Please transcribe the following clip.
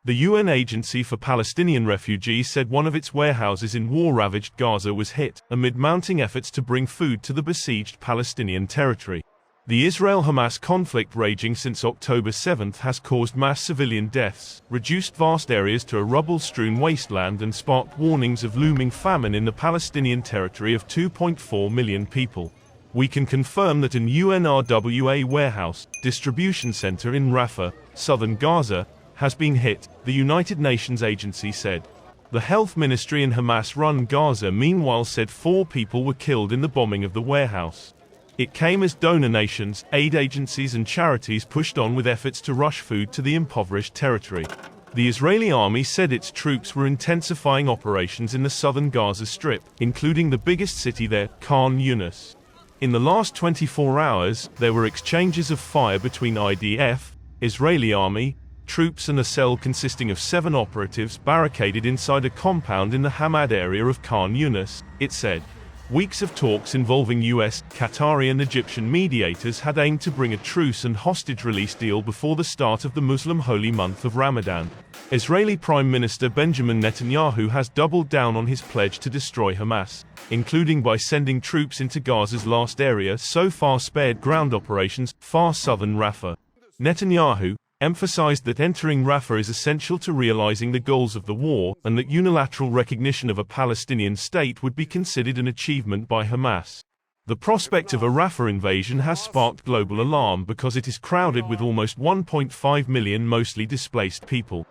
The UN Agency for Palestinian Refugees said one of its warehouses in war-ravaged Gaza was hit, amid mounting efforts to bring food to the besieged Palestinian territory. The Israel-Hamas conflict raging since October 7 has caused mass civilian deaths, reduced vast areas to a rubble-strewn wasteland and sparked warnings of looming famine in the Palestinian territory of 2.4 million people. We can confirm that an UNRWA warehouse, distribution center in Rafah, southern Gaza, has been hit, the United Nations agency said. The health ministry in Hamas-run Gaza meanwhile said 4 people were killed in the bombing of the warehouse. It came as donor nations, aid agencies and charities pushed on with efforts to rush food to the impoverished territory. The Israeli army said its troops were intensifying operations in the southern Gaza Strip, including the biggest city there, Khan Yunis. In the last 24 hours, there were exchanges of fire between IDF, Israeli army, troops and a cell consisting of 7 operatives barricaded inside a compound in the Hamad area of Khan Yunis, it said. Weeks of talks involving US, Qatari and Egyptian mediators had aimed to bring a truce and hostage release deal before the start of the Muslim holy month of Ramadan. Israeli Prime Minister Benjamin Netanyahu has doubled down on his pledge to destroy Hamas, including by sending troops into Gaza's last area so far spared ground operations, far southern Rafah. Netanyahu emphasized that entering Rafah is essential to realizing the goals of the war, and that unilateral recognition of a Palestinian state would be considered an achievement by Hamas. The prospect of a Rafah invasion has sparked global alarm because it is crowded with almost 1.5 million mostly displaced people.